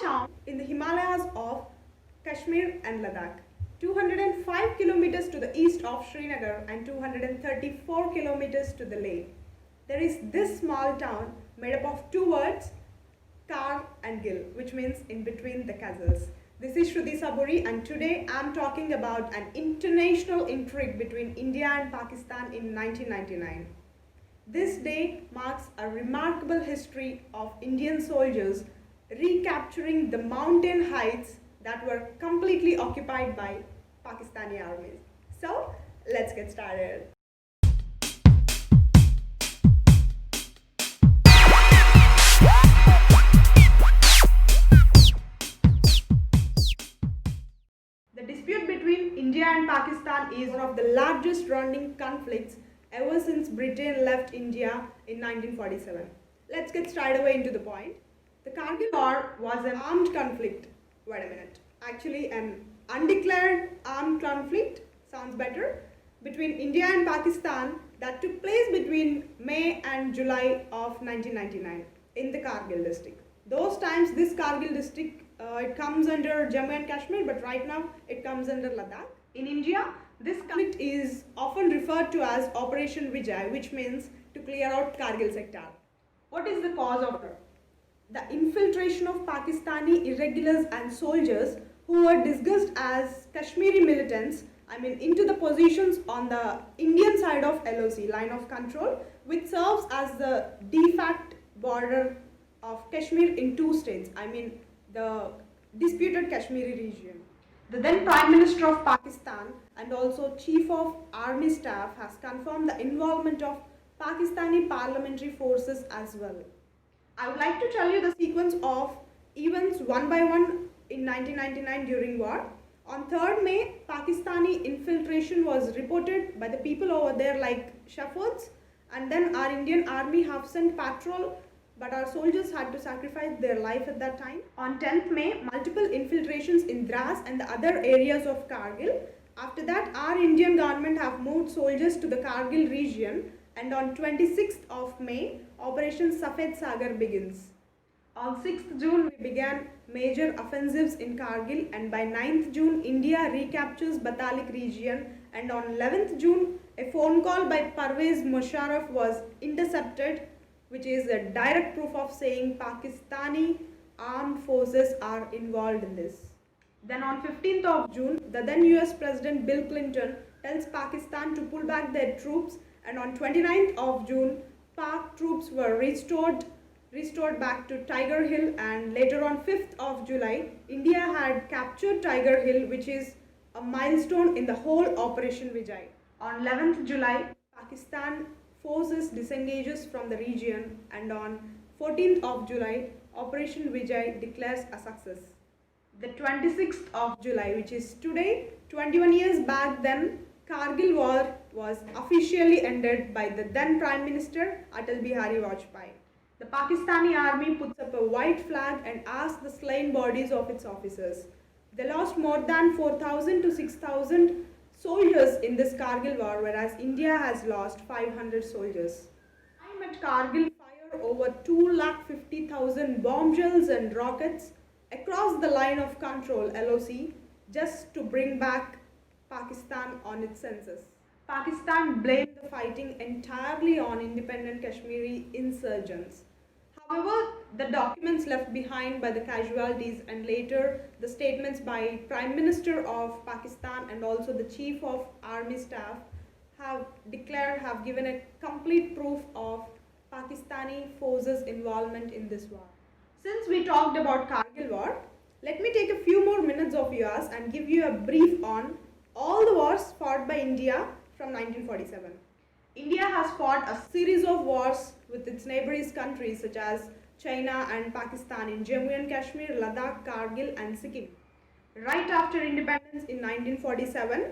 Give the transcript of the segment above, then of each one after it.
town in the Himalayas of Kashmir and Ladakh. 205 kilometers to the east of Srinagar and 234 kilometers to the Leh. There is this small town made up of two words, Kar and Gil, which means in between the castles. This is Shruti Saburi, and today I am talking about an international intrigue between India and Pakistan in 1999. This day marks a remarkable history of Indian soldiers recapturing the mountain heights that were completely occupied by Pakistani armies. So, let's get started. The dispute between India and Pakistan is one of the largest running conflicts ever since Britain left India in 1947. Let's get straight away into the point. The Kargil War was an armed conflict. Wait a minute. Actually, an undeclared armed conflict sounds better between India and Pakistan that took place between May and July of 1999 in the Kargil district. Those times, this Kargil district it comes under Jammu and Kashmir, but right now it comes under Ladakh. In India, this conflict is often referred to as Operation Vijay, which means to clear out Kargil sector. What is the cause of it? The infiltration of Pakistani irregulars and soldiers who were disguised as Kashmiri militants, into the positions on the Indian side of LOC, line of control, which serves as the de facto border of Kashmir in two states, the disputed Kashmiri region. The then Prime Minister of Pakistan and also Chief of Army Staff has confirmed the involvement of Pakistani paramilitary forces as well. I would like to tell you the sequence of events one by one in 1999 during war. On 3rd May, Pakistani infiltration was reported by the people over there like shepherds, and then our Indian army have sent patrol, but our soldiers had to sacrifice their life at that time. On 10th May, multiple infiltrations in Dras and the other areas of Kargil. After that, our Indian government have moved soldiers to the Kargil region, and on 26th of May, Operation Safed Sagar begins. On 6th June, we began major offensives in Kargil, and by 9th June, India recaptures Batalik region, and on 11th June, a phone call by Parvez Musharraf was intercepted, which is a direct proof of saying Pakistani armed forces are involved in this. Then on 15th of June, the then US President Bill Clinton tells Pakistan to pull back their troops, and on 29th of June, Pak troops were restored back to Tiger Hill, and later on 5th of July, India had captured Tiger Hill, which is a milestone in the whole Operation Vijay. On 11th July, Pakistan forces disengages from the region, and on 14th of July, Operation Vijay declares a success. The 26th of July, which is today, 21 years back then, Kargil War was officially ended by the then Prime Minister Atal Bihari Vajpayee. The Pakistani army puts up a white flag and asks the slain bodies of its officers. They lost more than 4,000 to 6,000 soldiers in this Kargil war, whereas India has lost 500 soldiers. Time at Kargil fired over 250,000 bomb shells and rockets across the line of control LOC just to bring back Pakistan on its senses. Pakistan blamed the fighting entirely on independent Kashmiri insurgents. However, the documents left behind by the casualties and later the statements by Prime Minister of Pakistan and also the Chief of Army Staff have given a complete proof of Pakistani forces' involvement in this war. Since we talked about Kargil War, let me take a few more minutes of yours and give you a brief on all the wars fought by India from 1947. India has fought a series of wars with its neighboring countries such as China and Pakistan in Jammu and Kashmir, Ladakh, Kargil and Sikkim. Right after independence in 1947,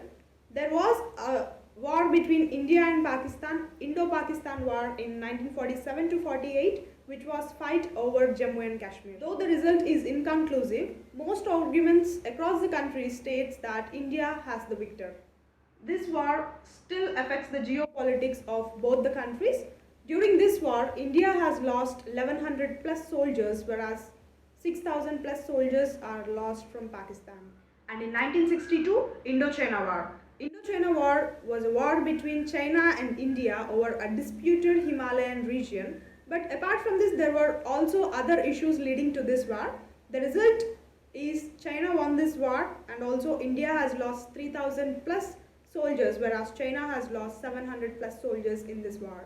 there was a war between India and Pakistan, Indo-Pakistan War in 1947 to 48, which was fight over Jammu and Kashmir. Though the result is inconclusive, most arguments across the country states that India has the victor. This war still affects the geopolitics of both the countries. During this war, India has lost 1100 plus soldiers, whereas 6,000 plus soldiers are lost from Pakistan. And in 1962, Indochina War. Indochina War was a war between China and India over a disputed Himalayan region. But apart from this, there were also other issues leading to this war. The result is China won this war, and also India has lost 3,000 plus soldiers, whereas China has lost 700 plus soldiers in this war.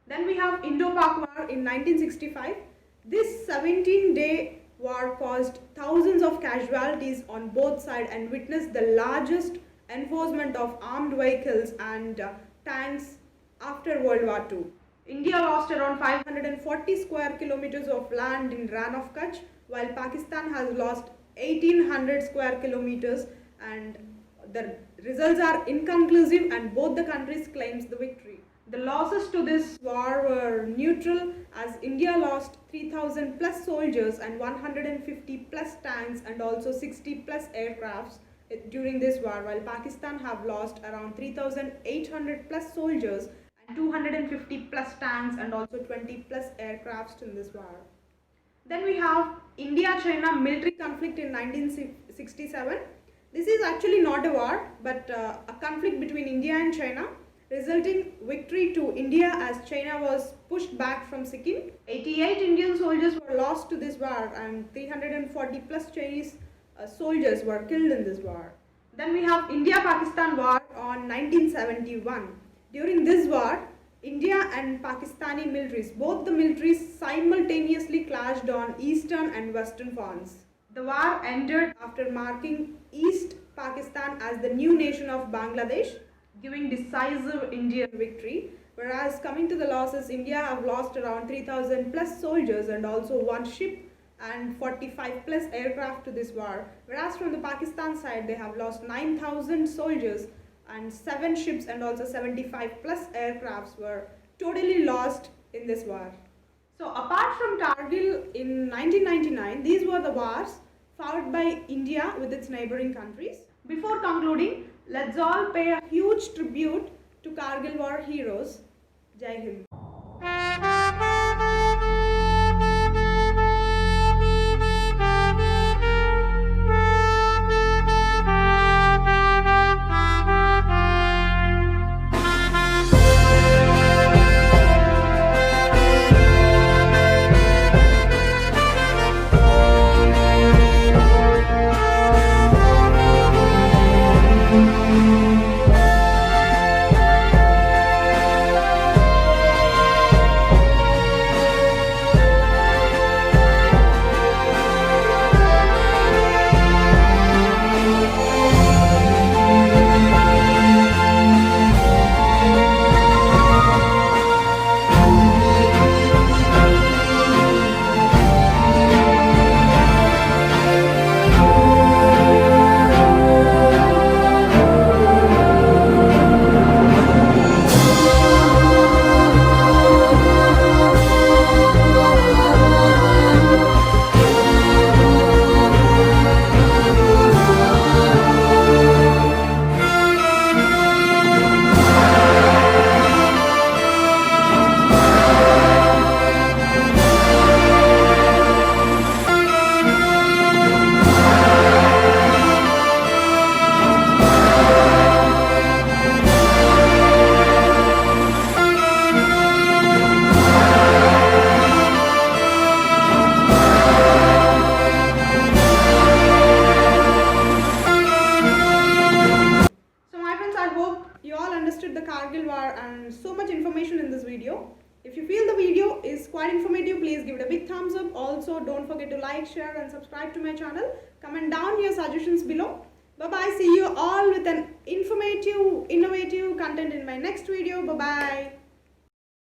Then we have Indo-Pak War in 1965. This 17-day war caused thousands of casualties on both sides and witnessed the largest enforcement of armed vehicles and tanks after World War II. India lost around 540 square kilometers of land in Rann of Kutch, while Pakistan has lost 1800 square kilometers, and the results are inconclusive and both the countries claims the victory. The losses to this war were neutral, as India lost 3,000 plus soldiers and 150 plus tanks and also 60 plus aircrafts during this war, while Pakistan have lost around 3,800 plus soldiers and 250 plus tanks and also 20 plus aircrafts in this war. Then we have India-China military conflict in 1967. This is actually not a war but a conflict between India and China, resulting victory to India as China was pushed back from Sikkim. 88 Indian soldiers were lost to this war and 340 plus Chinese soldiers were killed in this war. Then we have India-Pakistan war on 1971. During this war, India and Pakistani militaries, both the militaries simultaneously clashed on eastern and western fronts. The war ended after marking East Pakistan as the new nation of Bangladesh, giving decisive Indian victory. Whereas coming to the losses, India have lost around 3,000 plus soldiers and also one ship and 45 plus aircraft to this war. Whereas from the Pakistan side, they have lost 9,000 soldiers and 7 ships and also 75 plus aircrafts were totally lost in this war. So apart from Kargil in 1999, these were the wars fought by India with its neighboring countries. Before concluding, let's all pay a huge tribute to Kargil war heroes. Jai Hind. The Kargil war and so much information in this video. If you feel the video is quite informative, please give it a big thumbs up. Also, don't forget to like, share and subscribe to my channel. Comment down your suggestions below. Bye bye. See you all with an informative, innovative content in my next video. Bye bye.